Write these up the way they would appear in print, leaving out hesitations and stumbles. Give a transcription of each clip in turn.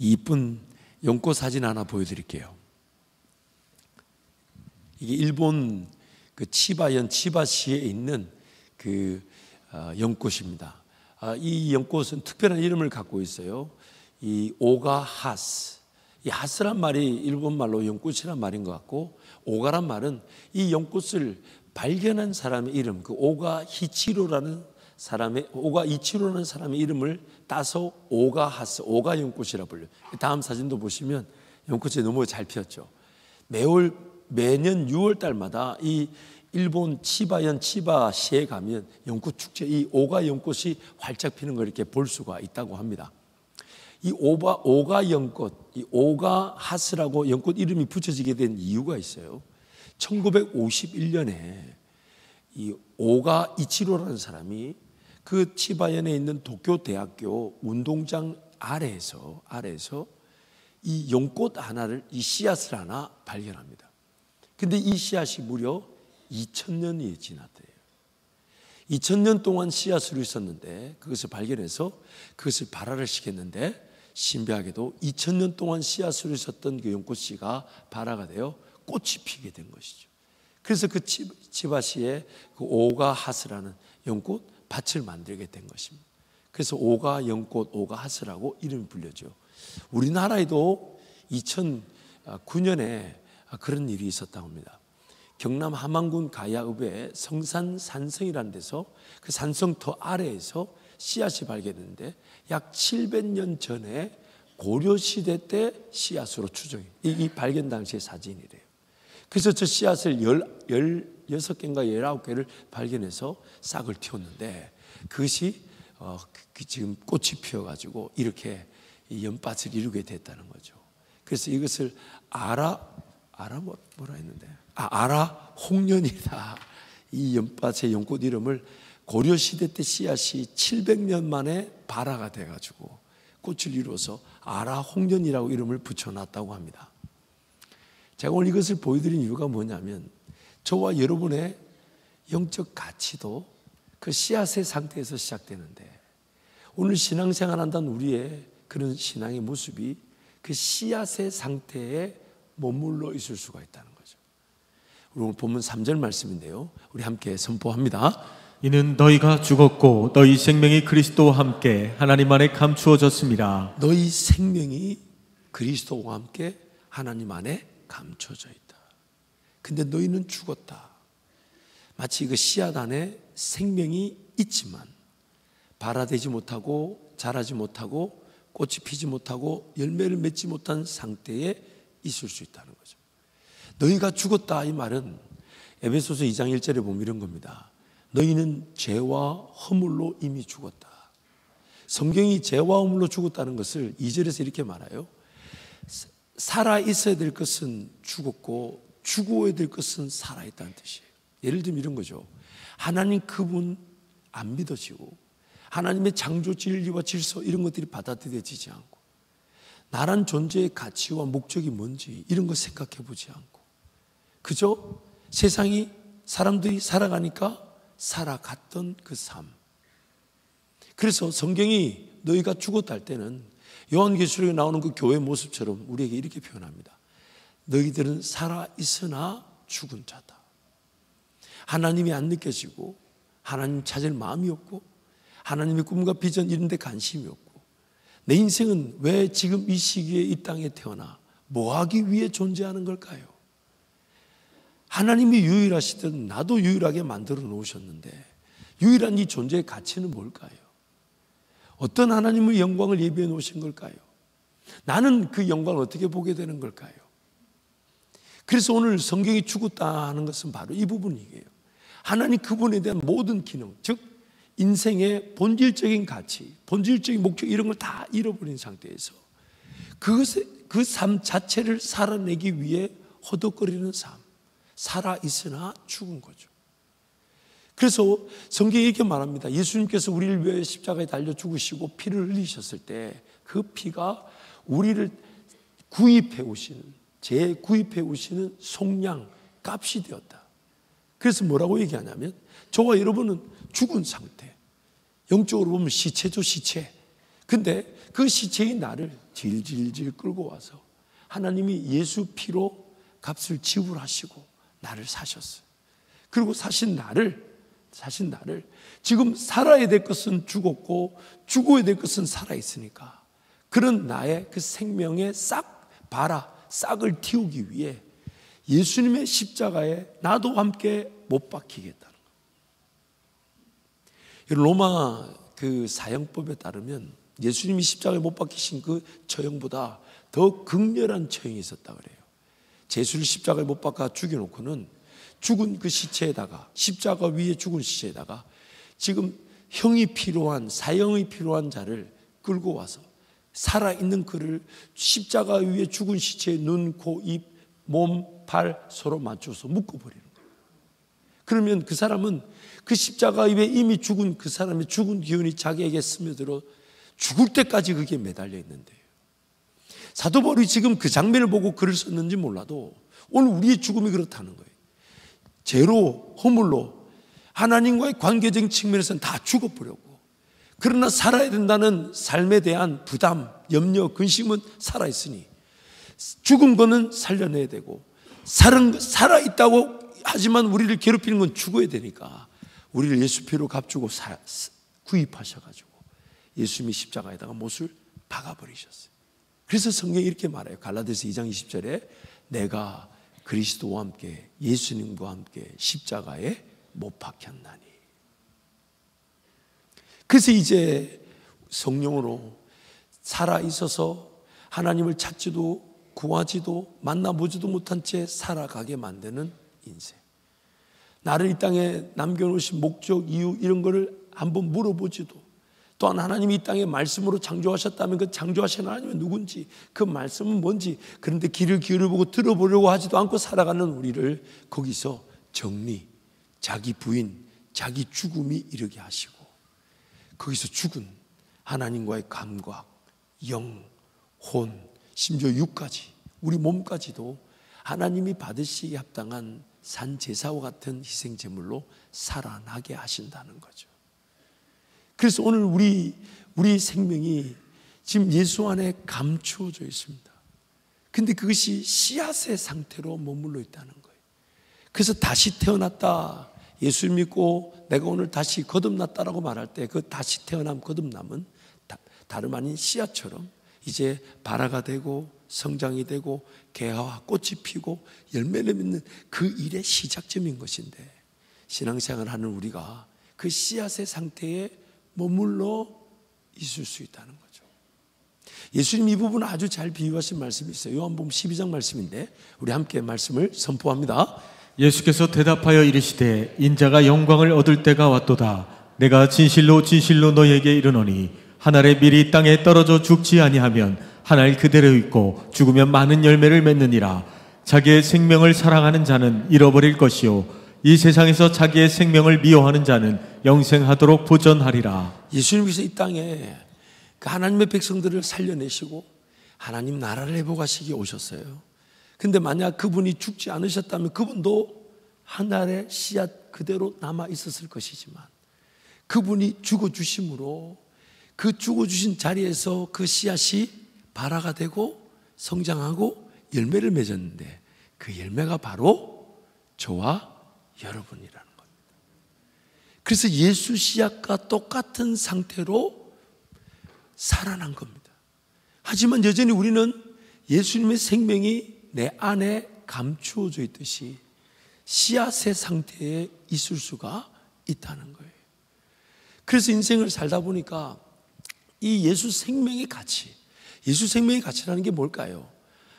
이쁜 연꽃 사진 하나 보여드릴게요. 이게 일본 그 치바시에 있는 그 연꽃입니다. 이 연꽃은 특별한 이름을 갖고 있어요. 이 오가하스. 이 하스란 말이 일본 말로 연꽃이란 말인 것 같고, 오가란 말은 이 연꽃을 발견한 사람의 이름, 그 오가이치로라는 사람의 이름을 따서 오가하스, 오가 연꽃이라 불려요. 다음 사진도 보시면 연꽃이 너무 잘 피었죠. 매년 6월 달마다 이 일본 치바시에 가면 연꽃 축제, 이 오가 연꽃이 활짝 피는 걸 이렇게 볼 수가 있다고 합니다. 이 오가 연꽃, 이 오가하스라고 연꽃 이름이 붙여지게 된 이유가 있어요. 1951년에 이 오가이치로라는 사람이 그 치바현에 있는 도쿄 대학교 운동장 아래에서 이 연꽃 하나를, 이 씨앗을 하나 발견합니다. 근데 이 씨앗이 무려 2000년이 지났대요. 2000년 동안 씨앗으로 있었는데 그것을 발견해서 그것을 발화를 시켰는데, 신비하게도 2000년 동안 씨앗으로 있었던 그 연꽃씨가 발화가 되어 꽃이 피게 된 것이죠. 그래서 그 치바시에 그 오가하스라는 연꽃 밭을 만들게 된 것입니다. 그래서 오가 연꽃, 오가하스라고 이름이 불려져. 우리나라에도 2009년에 그런 일이 있었다고 합니다. 경남 함안군 가야읍의 성산 산성이라는 데서 그 산성터 아래에서 씨앗이 발견됐는데 약 700년 전에 고려시대 때 씨앗으로 추정해요. 이 발견 당시의 사진이래요. 그래서 저 씨앗을 16개인가 19개를 발견해서 싹을 틔웠는데 그것이 지금 꽃이 피어가지고 이렇게 연밭을 이루게 됐다는 거죠. 그래서 이것을 뭐라 했는데 아라 홍련이다. 이 연밭의 연꽃 이름을 고려시대 때 씨앗이 700년 만에 발화가 돼가지고 꽃을 이루어서 아라 홍련이라고 이름을 붙여놨다고 합니다. 제가 오늘 이것을 보여드린 이유가 뭐냐면, 저와 여러분의 영적 가치도 그 씨앗의 상태에서 시작되는데, 오늘 신앙생활 한다는 우리의 그런 신앙의 모습이 그 씨앗의 상태에 머물러 있을 수가 있다는 거죠. 오늘 본문 3절 말씀인데요, 우리 함께 선포합니다. 이는 너희가 죽었고 너희 생명이 그리스도와 함께 하나님 안에 감추어졌습니다. 너희 생명이 그리스도와 함께 하나님 안에 감춰져 있다. 근데 너희는 죽었다. 마치 그 씨앗 안에 생명이 있지만 발화되지 못하고 자라지 못하고 꽃이 피지 못하고 열매를 맺지 못한 상태에 있을 수 있다는 거죠. 너희가 죽었다, 이 말은 에베소서 2장 1절에 보면 이런 겁니다. 너희는 죄와 허물로 이미 죽었다. 성경이 죄와 허물로 죽었다는 것을 2절에서 이렇게 말해요. 살아있어야 될 것은 죽었고 죽어야 될 것은 살아있다는 뜻이에요. 예를 들면 이런 거죠. 하나님 그분 안 믿어지고 하나님의 창조 진리와 질서 이런 것들이 받아들여지지 않고 나란 존재의 가치와 목적이 뭔지 이런 거 생각해 보지 않고 그저 세상이 사람들이 살아가니까 살아갔던 그 삶. 그래서 성경이 너희가 죽었다 할 때는 요한계시록에 나오는 그 교회 모습처럼 우리에게 이렇게 표현합니다. 너희들은 살아있으나 죽은 자다. 하나님이 안 느껴지고 하나님 찾을 마음이 없고 하나님의 꿈과 비전 이런 데 관심이 없고 내 인생은 왜 지금 이 시기에 이 땅에 태어나 뭐 하기 위해 존재하는 걸까요? 하나님이 유일하시든 나도 유일하게 만들어 놓으셨는데 유일한 이 존재의 가치는 뭘까요? 어떤 하나님의 영광을 예비해 놓으신 걸까요? 나는 그 영광을 어떻게 보게 되는 걸까요? 그래서 오늘 성경이 죽었다 하는 것은 바로 이 부분이에요. 하나님 그분에 대한 모든 기능, 즉 인생의 본질적인 가치, 본질적인 목적 이런 걸 다 잃어버린 상태에서 그 삶 자체를 살아내기 위해 허덕거리는 삶, 살아있으나 죽은 거죠. 그래서 성경이 이렇게 말합니다. 예수님께서 우리를 위해 십자가에 달려 죽으시고 피를 흘리셨을 때 그 피가 우리를 구입해 오시는, 재구입해 오시는 속량, 값이 되었다. 그래서 뭐라고 얘기하냐면 저와 여러분은 죽은 상태, 영적으로 보면 시체죠, 시체. 근데 그 시체인 나를 질질질 끌고 와서 하나님이 예수 피로 값을 지불하시고 나를 사셨어요. 그리고 사신 나를 지금 살아야 될 것은 죽었고 죽어야 될 것은 살아있으니까 그런 나의 그 생명의 싹을 틔우기 위해 예수님의 십자가에 나도 함께 못 박히겠다는 거예요. 로마 그 사형법에 따르면 예수님이 십자가에 못 박히신 그 처형보다 더 극렬한 처형이 있었다 그래요. 예수를 십자가에 못 박아 죽여놓고는 죽은 그 시체에다가 십자가 위에 죽은 시체에다가 지금 사형이 필요한 자를 끌고 와서 살아있는 그를 십자가 위에 죽은 시체에 눈, 코, 입, 몸, 발 서로 맞춰서 묶어버리는 거예요. 그러면 그 사람은 그 십자가 위에 이미 죽은 그 사람의 죽은 기운이 자기에게 스며들어 죽을 때까지 그게 매달려 있는데요. 사도 바울이 지금 그 장면을 보고 글을 썼는지 몰라도 오늘 우리의 죽음이 그렇다는 거예요. 죄로, 허물로 하나님과의 관계적인 측면에서는 다 죽어버렸고, 그러나 살아야 된다는 삶에 대한 부담, 염려, 근심은 살아있으니 죽은 거는 살려내야 되고, 살아있다고 하지만 우리를 괴롭히는 건 죽어야 되니까 우리를 예수 피로 값주고 구입하셔가지고 예수님이 십자가에다가 못을 박아버리셨어요. 그래서 성경이 이렇게 말해요. 갈라디아서 2장 20절에 내가 그리스도와 함께 예수님과 함께 십자가에 못 박혔나니. 그래서 이제 성령으로 살아있어서 하나님을 찾지도 구하지도 만나보지도 못한 채 살아가게 만드는 인생. 나를 이 땅에 남겨놓으신 목적, 이유 이런 거를 한번 물어보지도, 또한 하나님이 이 땅에 말씀으로 창조하셨다면 그 창조하신 하나님은 누군지, 그 말씀은 뭔지, 그런데 귀를 기울여보고 들어보려고 하지도 않고 살아가는 우리를 거기서 정리, 자기 부인, 자기 죽음이 이르게 하시고, 거기서 죽은 하나님과의 감각, 영, 혼, 심지어 육까지, 우리 몸까지도 하나님이 받으시기에 합당한 산제사와 같은 희생제물로 살아나게 하신다는 거죠. 그래서 오늘 우리 생명이 지금 예수 안에 감추어져 있습니다. 근데 그것이 씨앗의 상태로 머물러 있다는 거예요. 그래서 다시 태어났다, 예수 믿고 내가 오늘 다시 거듭났다라고 말할 때 그 다시 태어남, 거듭남은 다름 아닌 씨앗처럼 이제 발화가 되고 성장이 되고 개화와 꽃이 피고 열매를 맺는 그 일의 시작점인 것인데, 신앙생활을 하는 우리가 그 씨앗의 상태에 머물러 있을 수 있다는 거죠. 예수님 이 부분을 아주 잘 비유하신 말씀이 있어요. 요한복음 12장 말씀인데 우리 함께 말씀을 선포합니다. 예수께서 대답하여 이르시되 인자가 영광을 얻을 때가 왔도다. 내가 진실로 진실로 너희에게 이르노니 한 알의 밀이 땅에 떨어져 죽지 아니하면 한 알 그대로 있고 죽으면 많은 열매를 맺느니라. 자기의 생명을 사랑하는 자는 잃어버릴 것이요 이 세상에서 자기의 생명을 미워하는 자는 영생하도록 보전하리라. 예수님께서 이 땅에 그 하나님의 백성들을 살려내시고 하나님 나라를 회복하시기 오셨어요. 근데 만약 그분이 죽지 않으셨다면 그분도 한 알의 씨앗 그대로 남아 있었을 것이지만, 그분이 죽어주심으로 그 죽어주신 자리에서 그 씨앗이 발화가 되고 성장하고 열매를 맺었는데, 그 열매가 바로 저와 여러분이라는 겁니다. 그래서 예수 씨앗과 똑같은 상태로 살아난 겁니다. 하지만 여전히 우리는 예수님의 생명이 내 안에 감추어져 있듯이 씨앗의 상태에 있을 수가 있다는 거예요. 그래서 인생을 살다 보니까 이 예수 생명의 가치, 예수 생명의 가치라는 게 뭘까요?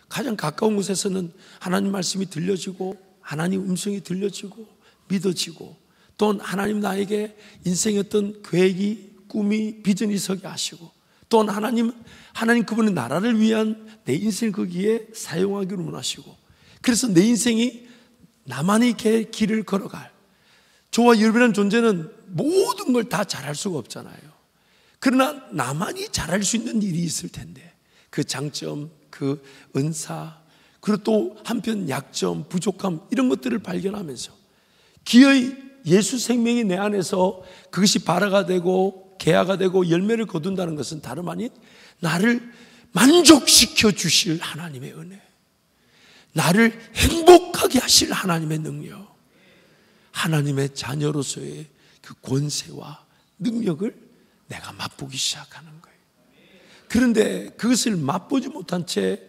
가장 가까운 곳에서는 하나님 말씀이 들려지고 하나님 음성이 들려지고 믿어지고, 또 하나님 나에게 인생의 어떤 계획이, 꿈이, 비전이 서게 하시고, 또 하나님 그분의 나라를 위한 내 인생을 거기에 사용하기로 원하시고, 그래서 내 인생이 나만의 길을 걸어갈, 저와 여러분이라는 존재는 모든 걸 다 잘할 수가 없잖아요. 그러나 나만이 잘할 수 있는 일이 있을 텐데, 그 장점, 그 은사, 그리고 또 한편 약점, 부족함 이런 것들을 발견하면서 기어이 예수 생명이 내 안에서 그것이 발화가 되고 개화가 되고 열매를 거둔다는 것은 다름 아닌 나를 만족시켜 주실 하나님의 은혜, 나를 행복하게 하실 하나님의 능력, 하나님의 자녀로서의 그 권세와 능력을 내가 맛보기 시작하는 거예요. 그런데 그것을 맛보지 못한 채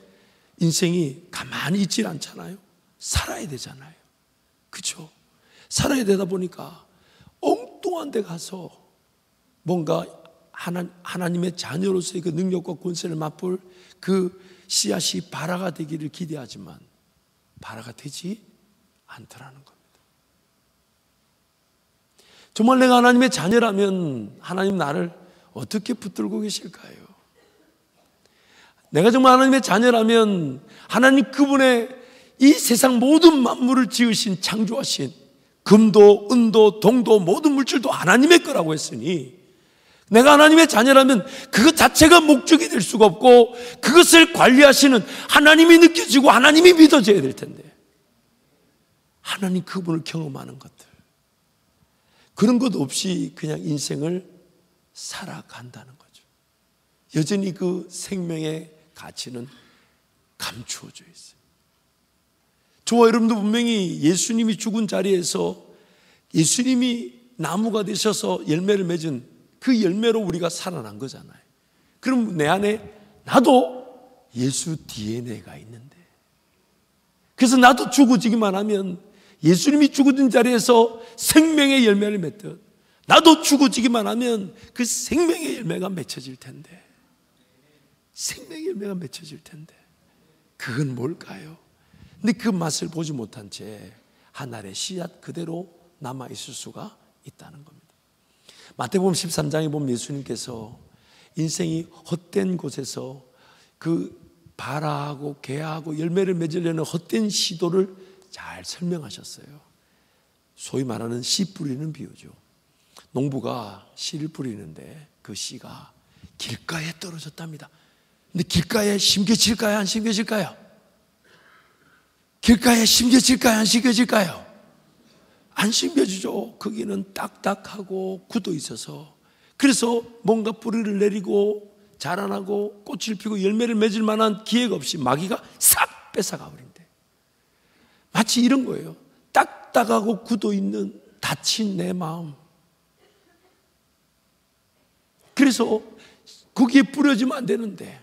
인생이 가만히 있질 않잖아요. 살아야 되잖아요. 그렇죠? 살아야 되다 보니까 엉뚱한 데 가서 뭔가 하나님의 자녀로서의 그 능력과 권세를 맛볼 그 씨앗이 발화가 되기를 기대하지만 발화가 되지 않더라는 겁니다. 정말 내가 하나님의 자녀라면 하나님 나를 어떻게 붙들고 계실까요? 내가 정말 하나님의 자녀라면 하나님 그분의 이 세상 모든 만물을 지으신 창조하신 금도 은도 동도 모든 물질도 하나님의 거라고 했으니 내가 하나님의 자녀라면 그것 자체가 목적이 될 수가 없고 그것을 관리하시는 하나님이 느껴지고 하나님이 믿어져야 될 텐데 하나님 그분을 경험하는 것들, 그런 것 없이 그냥 인생을 살아간다는 거죠. 여전히 그 생명의 가치는 감추어져 있어요. 저와 여러분도 분명히 예수님이 죽은 자리에서 예수님이 나무가 되셔서 열매를 맺은 그 열매로 우리가 살아난 거잖아요. 그럼 내 안에 나도 예수 DNA가 있는데, 그래서 나도 죽어지기만 하면 예수님이 죽어진 자리에서 생명의 열매를 맺듯 나도 죽어지기만 하면 그 생명의 열매가 맺혀질 텐데, 생명의 열매가 맺혀질 텐데 그건 뭘까요? 근데 그 맛을 보지 못한 채 한 알의 씨앗 그대로 남아있을 수가 있다는 겁니다. 마태복음 13장에 보면 예수님께서 인생이 헛된 곳에서 그 발화하고 개하고 열매를 맺으려는 헛된 시도를 잘 설명하셨어요. 소위 말하는 씨 뿌리는 비유죠. 농부가 씨를 뿌리는데 그 씨가 길가에 떨어졌답니다. 근데 길가에 심겨질까요? 안 심겨질까요? 길가에 심겨질까요? 안 심겨질까요? 안 심겨지죠. 거기는 딱딱하고 굳어 있어서. 그래서 뭔가 뿌리를 내리고 자라나고 꽃을 피고 열매를 맺을 만한 기회가 없이 마귀가 싹 뺏어가 버린대. 마치 이런 거예요. 딱딱하고 굳어 있는 다친 내 마음. 그래서 거기에 뿌려지면 안 되는데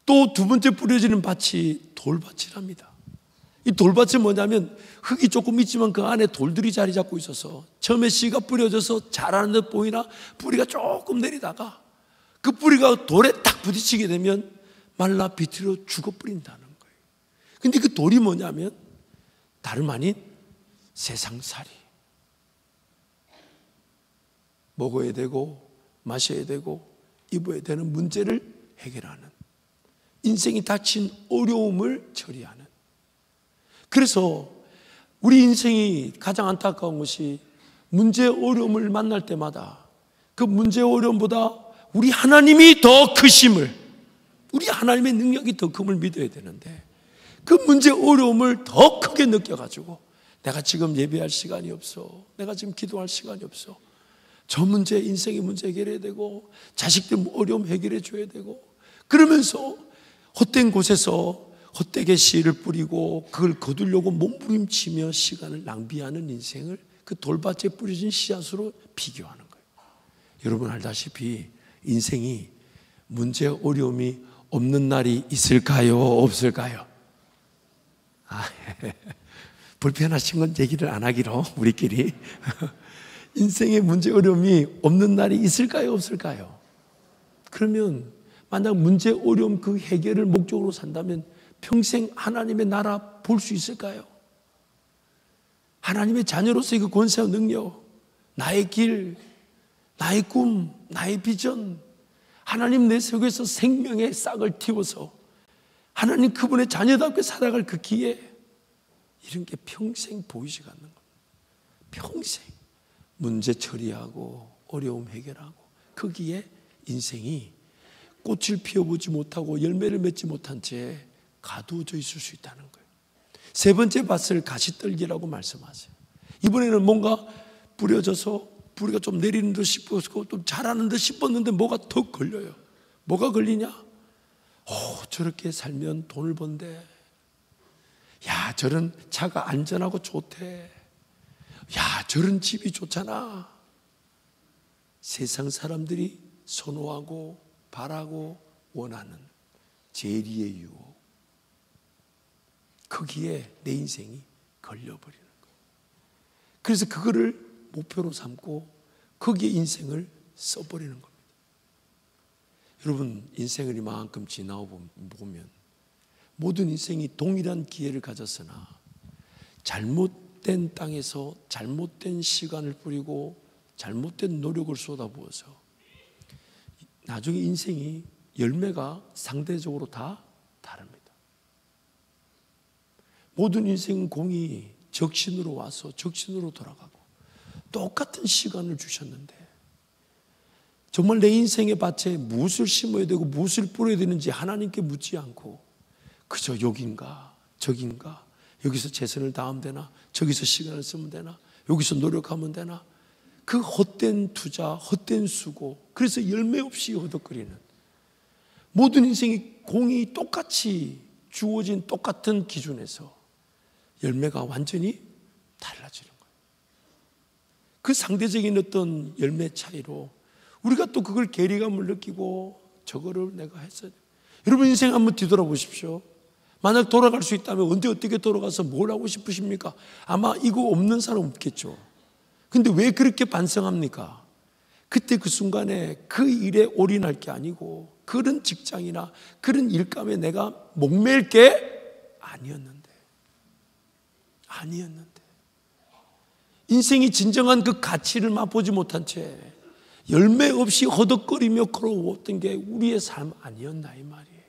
또 두 번째 뿌려지는 밭이 돌밭이랍니다. 이 돌밭은 뭐냐면 흙이 조금 있지만 그 안에 돌들이 자리 잡고 있어서 처음에 씨가 뿌려져서 자라는 듯 보이나 뿌리가 조금 내리다가 그 뿌리가 돌에 딱 부딪히게 되면 말라 비틀어 죽어버린다는 거예요. 근데 그 돌이 뭐냐면 다름 아닌 세상살이. 먹어야 되고 마셔야 되고 입어야 되는 문제를 해결하는, 인생이 닥친 어려움을 처리하는. 그래서 우리 인생이 가장 안타까운 것이 문제 어려움을 만날 때마다 그 문제 어려움보다 우리 하나님이 더 크심을, 우리 하나님의 능력이 더 큼을 믿어야 되는데 그 문제 어려움을 더 크게 느껴가지고 내가 지금 예배할 시간이 없어, 내가 지금 기도할 시간이 없어, 저 문제, 인생의 문제 해결해야 되고 자식들 어려움 해결해 줘야 되고, 그러면서 헛된 곳에서 헛되게 씨를 뿌리고 그걸 거두려고 몸부림치며 시간을 낭비하는 인생을 그 돌밭에 뿌려진 씨앗으로 비교하는 거예요. 여러분 알다시피 인생이 문제 어려움이 없는 날이 있을까요? 없을까요? 불편하신 건 얘기를 안 하기로 우리끼리. 인생의 문제 어려움이 없는 날이 있을까요? 없을까요? 그러면 만약 문제 어려움 그 해결을 목적으로 산다면 평생 하나님의 나라 볼 수 있을까요? 하나님의 자녀로서의 그 권세와 능력, 나의 길, 나의 꿈, 나의 비전, 하나님 내 속에서 생명의 싹을 틔워서 하나님 그분의 자녀답게 살아갈 그 기회, 이런 게 평생 보이지가 않는 겁니다. 평생 문제 처리하고 어려움 해결하고 거기에 인생이 꽃을 피워보지 못하고 열매를 맺지 못한 채 가두어져 있을 수 있다는 거예요. 세 번째 밭을 가시떨기라고 말씀하세요. 이번에는 뭔가 뿌려져서 뿌리가 좀 내리는 듯 싶었고 좀 자라는 듯 싶었는데 뭐가 더 걸려요. 뭐가 걸리냐? 저렇게 살면 돈을 번대. 야, 저런 차가 안전하고 좋대. 야, 저런 집이 좋잖아. 세상 사람들이 선호하고 바라고 원하는 재리의 유혹, 거기에 내 인생이 걸려버리는 거예요. 그래서 그거를 목표로 삼고 거기에 인생을 써버리는 겁니다. 여러분, 인생을 이만큼 지나보면 모든 인생이 동일한 기회를 가졌으나 잘못된 땅에서 잘못된 시간을 뿌리고 잘못된 노력을 쏟아부어서 나중에 인생이 열매가 상대적으로 다 다릅니다. 모든 인생 공이 적신으로 와서 적신으로 돌아가고 똑같은 시간을 주셨는데 정말 내 인생의 밭에 무엇을 심어야 되고 무엇을 뿌려야 되는지 하나님께 묻지 않고 그저 여긴가 저긴가, 여기서 최선을 다하면 되나, 저기서 시간을 쓰면 되나, 여기서 노력하면 되나, 그 헛된 투자, 헛된 수고, 그래서 열매 없이 허덕거리는 모든 인생의 공이 똑같이 주어진 똑같은 기준에서 열매가 완전히 달라지는 거예요. 그 상대적인 어떤 열매 차이로 우리가 또 그걸 괴리감을 느끼고 저거를 내가 했어야 돼. 여러분 인생 한번 뒤돌아보십시오. 만약 돌아갈 수 있다면 언제 어떻게 돌아가서 뭘 하고 싶으십니까? 아마 이거 없는 사람 없겠죠. 근데 왜 그렇게 반성합니까? 그때 그 순간에 그 일에 올인할 게 아니고 그런 직장이나 그런 일감에 내가 목매일 게 아니었는데 인생이 진정한 그 가치를 맛보지 못한 채 열매 없이 허덕거리며 걸어왔던 게 우리의 삶 아니었나 이 말이에요.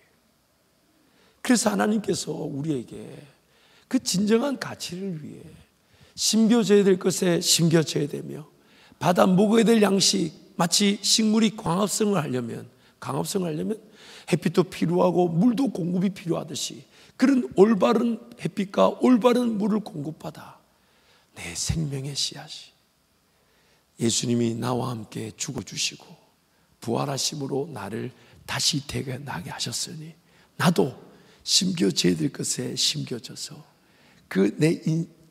그래서 하나님께서 우리에게 그 진정한 가치를 위해 심겨져야 될 것에 심겨져야 되며 받아 먹어야 될 양식, 마치 식물이 광합성을 하려면 햇빛도 필요하고 물도 공급이 필요하듯이 그런 올바른 햇빛과 올바른 물을 공급받아 내 생명의 씨앗이 예수님이 나와 함께 죽어주시고 부활하심으로 나를 다시 태어나게 하셨으니 나도 심겨져야 될 것에 심겨져서 그 내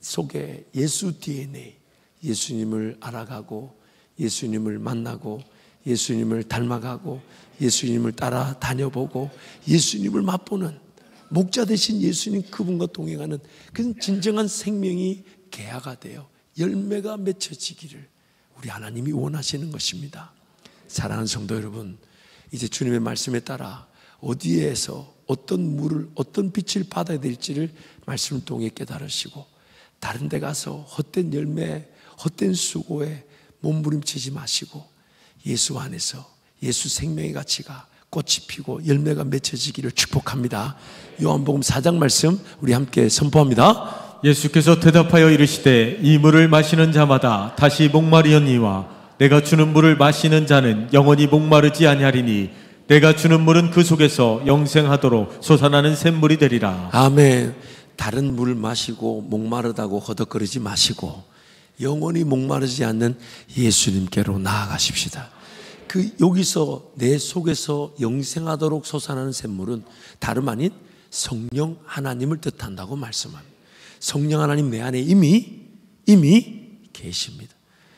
속에 예수 DNA, 예수님을 알아가고 예수님을 만나고 예수님을 닮아가고 예수님을 따라 다녀보고 예수님을 맛보는 목자 되신 예수님 그분과 동행하는 그 진정한 생명이 개화가 되어 열매가 맺혀지기를 우리 하나님이 원하시는 것입니다. 사랑하는 성도 여러분, 이제 주님의 말씀에 따라 어디에서 어떤 물을 어떤 빛을 받아야 될지를 말씀을 통해 깨달으시고 다른 데 가서 헛된 열매 헛된 수고에 몸부림치지 마시고 예수 안에서 예수 생명의 가치가 꽃이 피고 열매가 맺혀지기를 축복합니다. 요한복음 4장 말씀 우리 함께 선포합니다. 예수께서 대답하여 이르시되 이 물을 마시는 자마다 다시 목마르니와 내가 주는 물을 마시는 자는 영원히 목마르지 아니하리니 내가 주는 물은 그 속에서 영생하도록 솟아나는 샘물이 되리라. 아멘. 다른 물 마시고 목마르다고 허덕거리지 마시고 영원히 목마르지 않는 예수님께로 나아가십시다. 여기서 내 속에서 영생하도록 솟아나는 샘물은 다름 아닌 성령 하나님을 뜻한다고 말씀합니다. 성령 하나님 내 안에 이미 계십니다.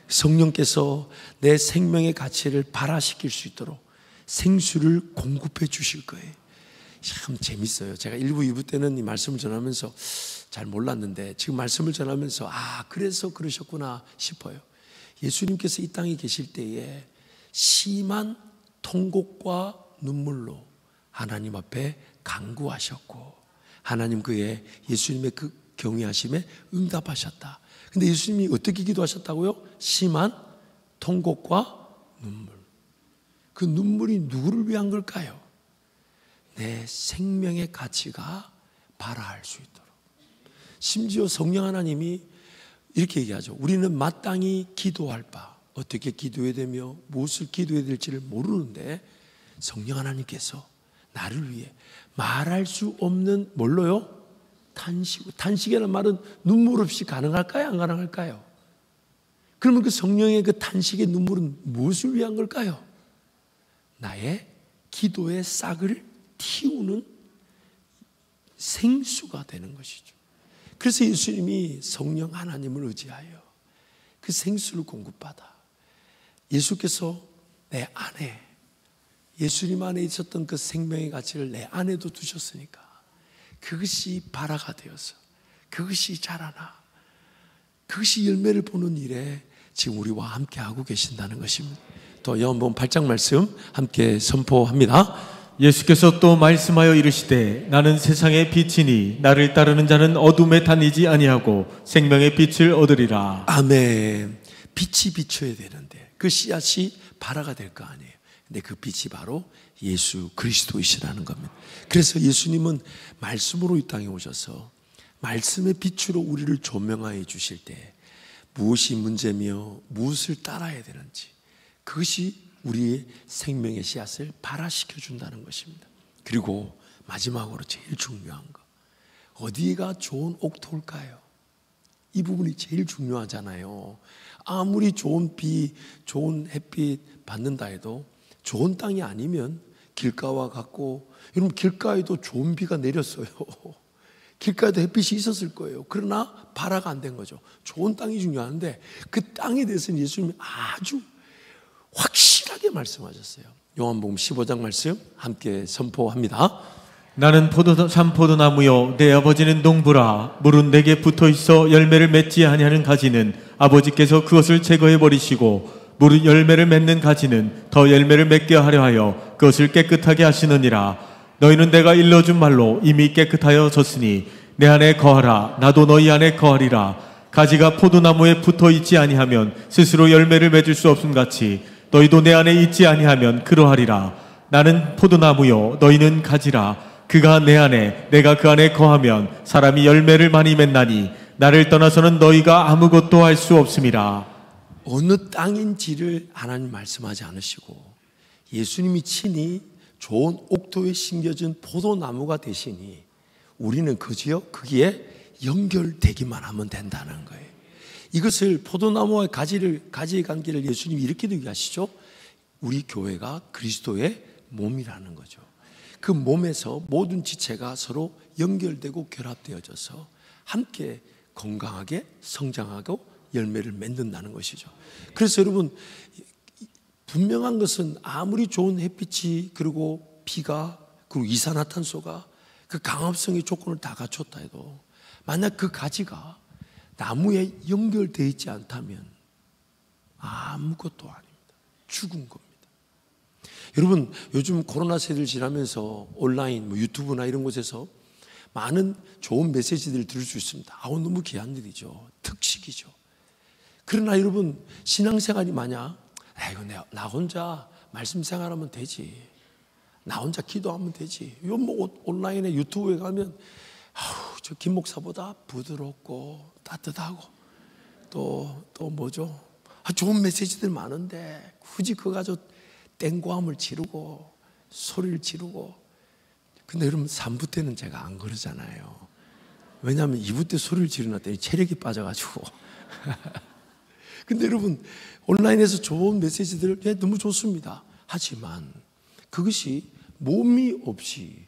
성령께서 내 생명의 가치를 발화시킬 수 있도록 생수를 공급해 주실 거예요. 참 재밌어요. 제가 1부, 2부 때는 이 말씀을 전하면서 잘 몰랐는데 지금 말씀을 전하면서 그래서 그러셨구나 싶어요. 예수님께서 이 땅에 계실 때에 심한 통곡과 눈물로 하나님 앞에 간구하셨고 하나님 그의 예수님의 그 경외하심에 응답하셨다. 근데 예수님이 어떻게 기도하셨다고요? 심한 통곡과 눈물. 그 눈물이 누구를 위한 걸까요? 내 생명의 가치가 발화할 수 있도록. 심지어 성령 하나님이 이렇게 얘기하죠. 우리는 마땅히 기도할 바, 어떻게 기도해야 되며 무엇을 기도해야 될지를 모르는데 성령 하나님께서 나를 위해 말할 수 없는 뭘로요? 탄식이라는 말은 눈물 없이 가능할까요? 안 가능할까요? 그러면 그 성령의 그 탄식의 눈물은 무엇을 위한 걸까요? 나의 기도의 싹을 틔우는 생수가 되는 것이죠. 그래서 예수님이 성령 하나님을 의지하여 그 생수를 공급받아 예수께서 내 안에, 예수님 안에 있었던 그 생명의 가치를 내 안에도 두셨으니까 그것이 발화가 되어서 그것이 자라나 그것이 열매를 보는 일에 지금 우리와 함께 하고 계신다는 것입니다. 또 요한복음 8장 말씀 함께 선포합니다. 예수께서 또 말씀하여 이르시되 나는 세상의 빛이니 나를 따르는 자는 어둠에 다니지 아니하고 생명의 빛을 얻으리라. 아멘. 빛이 비춰야 되는데 그 씨앗이 발화가 될 거 아니에요. 근데 그 빛이 바로 예수 그리스도이시라는 겁니다. 그래서 예수님은 말씀으로 이 땅에 오셔서 말씀의 빛으로 우리를 조명하여 주실 때 무엇이 문제며 무엇을 따라야 되는지 그것이 우리의 생명의 씨앗을 발화시켜 준다는 것입니다. 그리고 마지막으로 제일 중요한 거, 어디가 좋은 옥토일까요? 이 부분이 제일 중요하잖아요. 아무리 좋은 비, 좋은 햇빛 받는다 해도 좋은 땅이 아니면 길가와 같고, 여러분 길가에도 좋은 비가 내렸어요. 길가에도 햇빛이 있었을 거예요. 그러나 발화가 안 된 거죠. 좋은 땅이 중요한데 그 땅에 대해서는 예수님이 아주 확실하게 말씀하셨어요. 요한복음 15장 말씀 함께 선포합니다. 나는 참포도나무요 내 아버지는 농부라. 물은 내게 붙어있어 열매를 맺지 아니하는 가지는 아버지께서 그것을 제거해 버리시고 물은 열매를 맺는 가지는 더 열매를 맺게 하려 하여 그것을 깨끗하게 하시느니라. 너희는 내가 일러준 말로 이미 깨끗하여 졌으니 내 안에 거하라. 나도 너희 안에 거하리라. 가지가 포도나무에 붙어있지 아니하면 스스로 열매를 맺을 수 없음 같이 너희도 내 안에 있지 아니하면 그러하리라. 나는 포도나무요 너희는 가지라. 그가 내 안에 내가 그 안에 거하면 사람이 열매를 많이 맺나니 나를 떠나서는 너희가 아무것도 할 수 없음이라. 어느 땅인지를 하나님 말씀하지 않으시고 예수님이 친히 좋은 옥토에 심겨진 포도나무가 되시니 우리는 거기에 연결되기만 하면 된다는 거예요. 이것을 포도나무와 가지의 관계를 예수님이 이렇게 얘기하시죠. 우리 교회가 그리스도의 몸이라는 거죠. 그 몸에서 모든 지체가 서로 연결되고 결합되어져서 함께 건강하게 성장하고 열매를 맺는다는 것이죠. 그래서 여러분 분명한 것은 아무리 좋은 햇빛이 그리고 비가 그리고 이산화탄소가 그 강압성의 조건을 다 갖췄다 해도 만약 그 가지가 나무에 연결되어 있지 않다면 아무것도 아닙니다. 죽은 겁니다. 여러분 요즘 코로나 세대를 지나면서 온라인 유튜브나 이런 곳에서 많은 좋은 메시지들을 들을 수 있습니다. 너무 귀한 일이죠. 특식이죠. 그러나 여러분 신앙생활이 만약 나 혼자 말씀 생활하면 되지, 나 혼자 기도하면 되지, 이거 뭐 온라인에 유튜브에 가면 저 김 목사보다 부드럽고 따뜻하고 또 뭐죠? 좋은 메시지들 많은데 굳이 그거 가지고 땡과함을 지르고 소리를 지르고. 근데 여러분 3부 때는 제가 안 그러잖아요. 왜냐하면 2부 때 소리를 지르놨더니 체력이 빠져가지고. 근데 여러분 온라인에서 좋은 메시지들 너무 좋습니다. 하지만 그것이 몸이 없이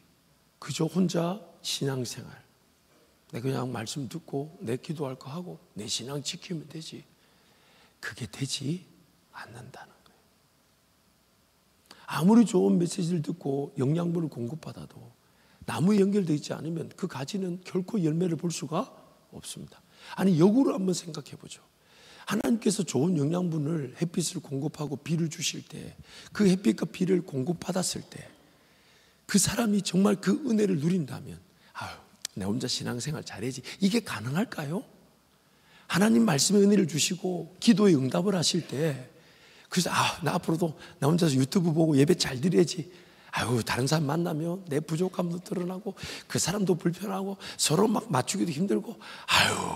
그저 혼자 신앙생활, 내가 그냥 말씀 듣고 내 기도할 거 하고 내 신앙 지키면 되지, 그게 되지 않는다는 거예요. 아무리 좋은 메시지를 듣고 영양분을 공급받아도 나무에 연결되어 있지 않으면 그 가지는 결코 열매를 볼 수가 없습니다. 아니 역으로 한번 생각해 보죠. 하나님께서 좋은 영양분을 햇빛을 공급하고 비를 주실 때 그 햇빛과 비를 공급받았을 때 그 사람이 정말 그 은혜를 누린다면 내 혼자 신앙생활 잘해야지, 이게 가능할까요? 하나님 말씀의 은혜를 주시고 기도에 응답을 하실 때 그래서 나 앞으로도 나 혼자서 유튜브 보고 예배 잘 드려야지, 다른 사람 만나면 내 부족함도 드러나고 그 사람도 불편하고 서로 막 맞추기도 힘들고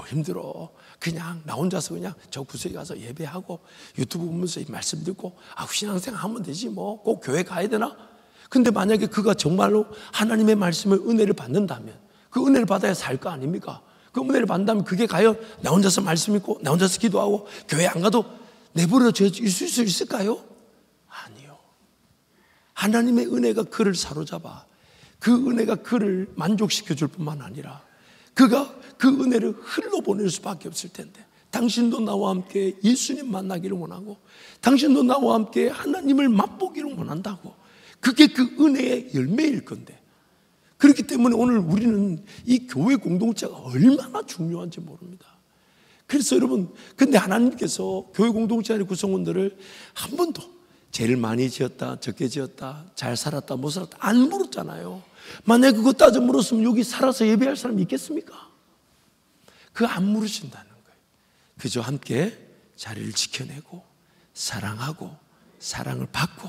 힘들어, 그냥 나 혼자서 그냥 저 구석에 가서 예배하고 유튜브 보면서 말씀 듣고 신앙생활 하면 되지 뭐 꼭 교회 가야 되나? 근데 만약에 그가 정말로 하나님의 말씀의 은혜를 받는다면 그 은혜를 받아야 살 거 아닙니까? 그 은혜를 받는다면 그게 과연 나 혼자서 말씀 읽고 나 혼자서 기도하고 교회 안 가도 내버려질 수 있을까요? 아니요. 하나님의 은혜가 그를 사로잡아 그 은혜가 그를 만족시켜 줄 뿐만 아니라 그가 그 은혜를 흘러보낼 수밖에 없을 텐데, 당신도 나와 함께 예수님 만나기를 원하고 당신도 나와 함께 하나님을 맛보기를 원한다고. 그게 그 은혜의 열매일 건데, 그렇기 때문에 오늘 우리는 이 교회 공동체가 얼마나 중요한지 모릅니다. 그래서 여러분, 근데 하나님께서 교회 공동체 안의 구성원들을 한 번도 죄를 많이 지었다, 적게 지었다, 잘 살았다, 못 살았다 안 물었잖아요. 만약에 그거 따져 물었으면 여기 살아서 예배할 사람이 있겠습니까? 그거 안 물으신다는 거예요. 그저 함께 자리를 지켜내고 사랑하고 사랑을 받고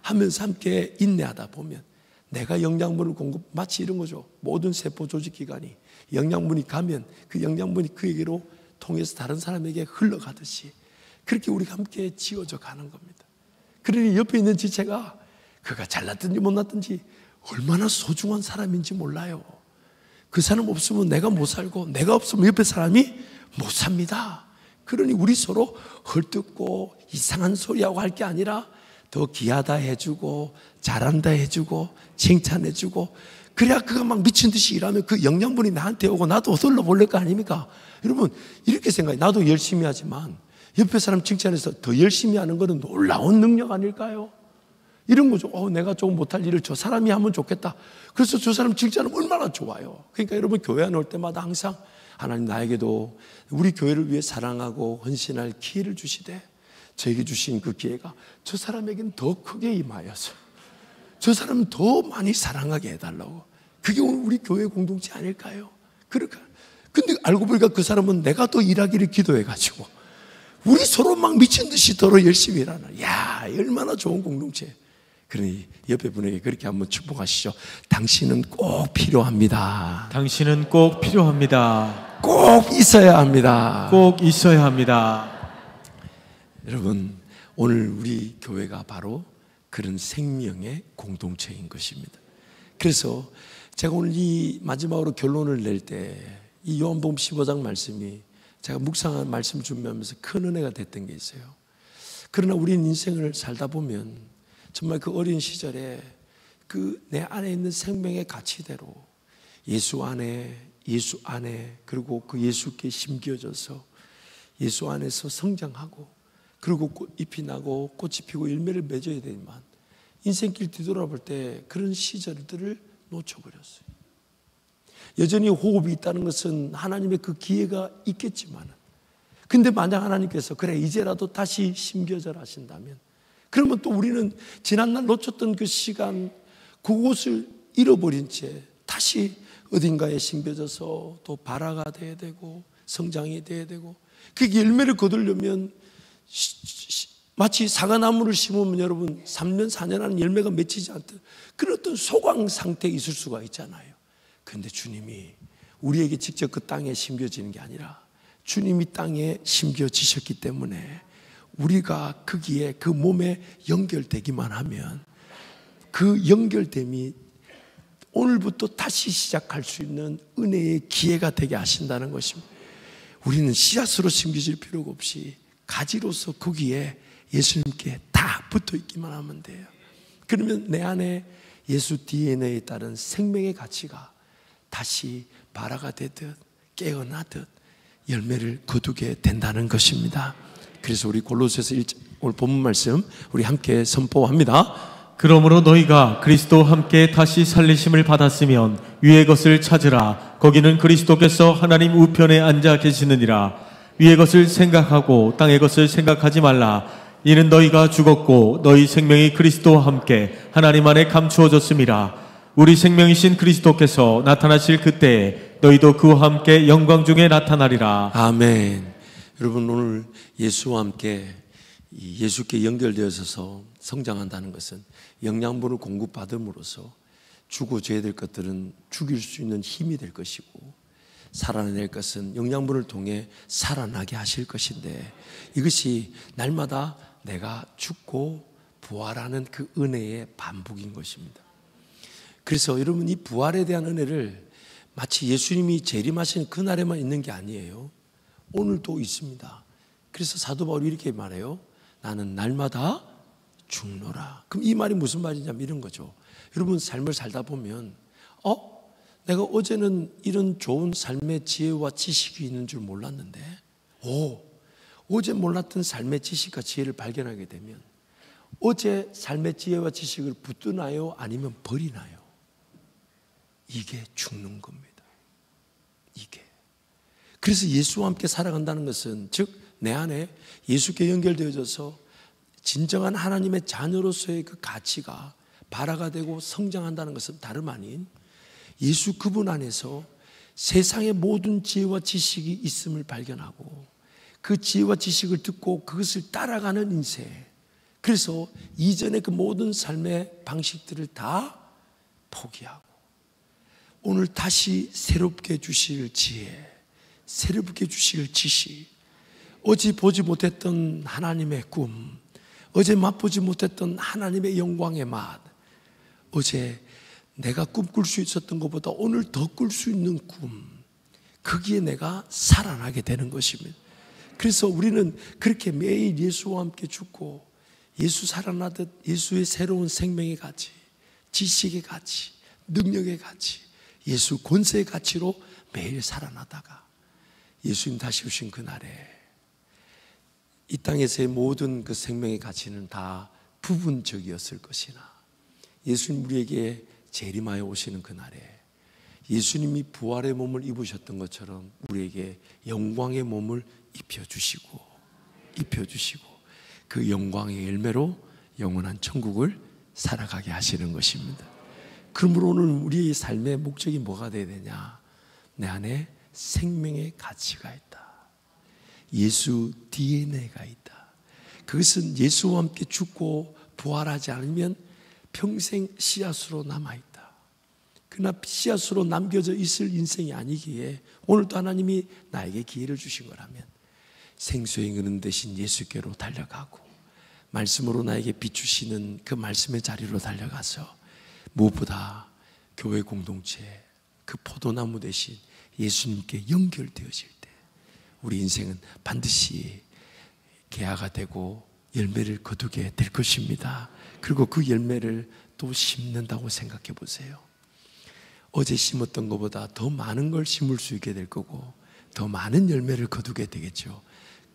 하면서 함께 인내하다 보면 내가 영양분을 마치 이런 거죠. 모든 세포 조직기관이 영양분이 가면 그 영양분이 그에게로 통해서 다른 사람에게 흘러가듯이 그렇게 우리가 함께 지어져 가는 겁니다. 그러니 옆에 있는 지체가 그가 잘났든지 못났든지 얼마나 소중한 사람인지 몰라요. 그 사람 없으면 내가 못 살고 내가 없으면 옆에 사람이 못 삽니다. 그러니 우리 서로 헐뜯고 이상한 소리하고 할 게 아니라 더 귀하다 해주고 잘한다 해주고 칭찬해주고, 그래야 그가 막 미친 듯이 일하면 그 영양분이 나한테 오고 나도 덜러 볼릴 거 아닙니까? 여러분, 이렇게 생각해. 나도 열심히 하지만 옆에 사람 칭찬해서 더 열심히 하는 것은 놀라운 능력 아닐까요? 이런 거죠. 내가 조금 못할 일을 저 사람이 하면 좋겠다. 그래서 저 사람 칭찬하면 얼마나 좋아요. 그러니까 여러분, 교회 안 올 때마다 항상 하나님 나에게도 우리 교회를 위해 사랑하고 헌신할 기회를 주시되 저에게 주신 그 기회가 저 사람에게는 더 크게 임하여서 저 사람은 더 많이 사랑하게 해달라고. 그게 오늘 우리 교회 공동체 아닐까요? 그러니까 근데 알고 보니까 그 사람은 내가 더 일하기를 기도해가지고 우리 서로 막 미친 듯이 더 열심히 일하는, 야, 얼마나 좋은 공동체. 그러니 옆에 분에게 그렇게 한번 축복하시죠. 당신은 꼭 필요합니다. 당신은 꼭 필요합니다. 꼭 있어야 합니다. 꼭 있어야 합니다. 여러분, 오늘 우리 교회가 바로 그런 생명의 공동체인 것입니다. 그래서 제가 오늘 이 마지막으로 결론을 낼 때 이 요한복음 15장 말씀이 제가 묵상한 말씀 준비하면서 큰 은혜가 됐던 게 있어요. 그러나 우리는 인생을 살다 보면 정말 그 어린 시절에 그 내 안에 있는 생명의 가치대로 예수 안에 그리고 그 예수께 심겨져서 예수 안에서 성장하고 그리고 잎이 나고 꽃이 피고 열매를 맺어야 되지만 인생길 뒤돌아볼 때 그런 시절들을 놓쳐버렸어요. 여전히 호흡이 있다는 것은 하나님의 그 기회가 있겠지만, 근데 만약 하나님께서 그래 이제라도 다시 심겨져라 하신다면, 그러면 또 우리는 지난날 놓쳤던 그 시간 그곳을 잃어버린 채 다시 어딘가에 심겨져서 또 발화가 돼야 되고 성장이 돼야 되고, 그 열매를 거두려면 마치 사과나무를 심으면 여러분 3년 4년 하는 열매가 맺히지 않듯 그런 어떤 소강 상태에 있을 수가 있잖아요. 그런데 주님이 우리에게 직접 그 땅에 심겨지는 게 아니라 주님이 땅에 심겨지셨기 때문에 우리가 거기에 그 몸에 연결되기만 하면 그 연결됨이 오늘부터 다시 시작할 수 있는 은혜의 기회가 되게 하신다는 것입니다. 우리는 씨앗으로 심겨질 필요가 없이 가지로서 거기에 예수님께 다 붙어 있기만 하면 돼요. 그러면 내 안에 예수 DNA에 따른 생명의 가치가 다시 발화가 되듯 깨어나듯 열매를 거두게 된다는 것입니다. 그래서 우리 골로새서 1장 오늘 본문 말씀 우리 함께 선포합니다. 그러므로 너희가 그리스도와 함께 다시 살리심을 받았으면 위의 것을 찾으라. 거기는 그리스도께서 하나님 우편에 앉아 계시느니라. 위의 것을 생각하고 땅의 것을 생각하지 말라. 이는 너희가 죽었고 너희 생명이 그리스도와 함께 하나님 안에 감추어졌음이라. 우리 생명이신 그리스도께서 나타나실 그때에 너희도 그와 함께 영광 중에 나타나리라. 아멘. 여러분, 오늘 예수와 함께 예수께 연결되어서 성장한다는 것은 영양분을 공급받음으로써 죽어져야 될 것들은 죽일 수 있는 힘이 될 것이고, 살아낼 것은 영양분을 통해 살아나게 하실 것인데, 이것이 날마다 내가 죽고 부활하는 그 은혜의 반복인 것입니다. 그래서 여러분, 이 부활에 대한 은혜를 마치 예수님이 재림하시는 그날에만 있는 게 아니에요. 오늘도 있습니다. 그래서 사도 바울이 이렇게 말해요. 나는 날마다 죽노라. 그럼 이 말이 무슨 말이냐면 이런 거죠. 여러분, 삶을 살다 보면 내가 어제는 이런 좋은 삶의 지혜와 지식이 있는 줄 몰랐는데, 어제 몰랐던 삶의 지식과 지혜를 발견하게 되면 어제 삶의 지혜와 지식을 붙드나요? 아니면 버리나요? 이게 죽는 겁니다. 이게. 그래서 예수와 함께 살아간다는 것은, 즉 내 안에 예수께 연결되어져서 진정한 하나님의 자녀로서의 그 가치가 발화가 되고 성장한다는 것은 다름 아닌 예수 그분 안에서 세상의 모든 지혜와 지식이 있음을 발견하고 그 지혜와 지식을 듣고 그것을 따라가는 인생. 그래서 이전의 그 모든 삶의 방식들을 다 포기하고 오늘 다시 새롭게 주실 지혜, 새롭게 주실 지식, 어제 보지 못했던 하나님의 꿈, 어제 맛보지 못했던 하나님의 영광의 맛, 어제 내가 꿈꿀 수 있었던 것보다 오늘 더 꿀 수 있는 꿈, 거기에 내가 살아나게 되는 것입니다. 그래서 우리는 그렇게 매일 예수와 함께 죽고 예수 살아나듯 예수의 새로운 생명의 가치, 지식의 가치, 능력의 가치, 예수 권세의 가치로 매일 살아나다가 예수님 다시 오신 그날에 이 땅에서의 모든 그 생명의 가치는 다 부분적이었을 것이나 예수님 우리에게 재림하여 오시는 그날에 예수님이 부활의 몸을 입으셨던 것처럼 우리에게 영광의 몸을 입혀주시고 그 영광의 열매로 영원한 천국을 살아가게 하시는 것입니다. 그러므로 오늘 우리의 삶의 목적이 뭐가 되어야 되냐? 내 안에 생명의 가치가 있다. 예수 DNA가 있다. 그것은 예수와 함께 죽고 부활하지 않으면 평생 씨앗으로 남아있다. 그러나 씨앗으로 남겨져 있을 인생이 아니기에 오늘도 하나님이 나에게 기회를 주신 거라면 생수의 은은 대신 예수께로 달려가고 말씀으로 나에게 비추시는 그 말씀의 자리로 달려가서 무엇보다 교회 공동체 그 포도나무 대신 예수님께 연결되어질 때 우리 인생은 반드시 개화가 되고 열매를 거두게 될 것입니다. 그리고 그 열매를 또 심는다고 생각해 보세요. 어제 심었던 것보다 더 많은 걸 심을 수 있게 될 거고 더 많은 열매를 거두게 되겠죠.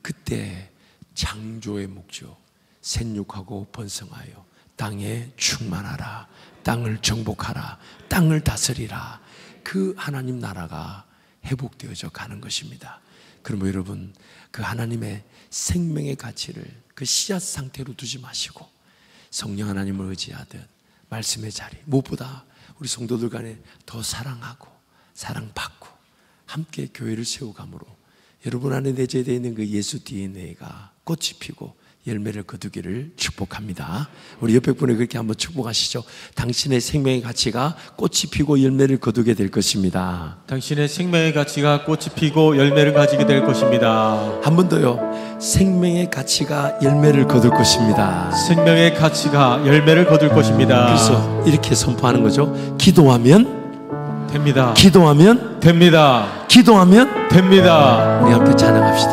그때 창조의 목적, 생육하고 번성하여 땅에 충만하라, 땅을 정복하라, 땅을 다스리라, 그 하나님 나라가 회복되어져 가는 것입니다. 그러면 여러분 그 하나님의 생명의 가치를 그 씨앗 상태로 두지 마시고 성령 하나님을 의지하듯 말씀의 자리, 무엇보다 우리 성도들 간에 더 사랑하고 사랑받고 함께 교회를 세워감으로 여러분 안에 내재되어 있는 그 예수 DNA가 꽃이 피고 열매를 거두기를 축복합니다. 우리 옆에 분에 그렇게 한번 축복하시죠. 당신의 생명의 가치가 꽃이 피고 열매를 거두게 될 것입니다. 당신의 생명의 가치가 꽃이 피고 열매를 가지게 될 것입니다. 한 번 더요. 생명의 가치가 열매를 거둘 것입니다. 생명의 가치가 열매를 거둘 것입니다. 그래서 이렇게 선포하는 거죠. 기도하면 됩니다. 기도하면 됩니다. 기도하면 됩니다. 우리 함께 찬양합시다.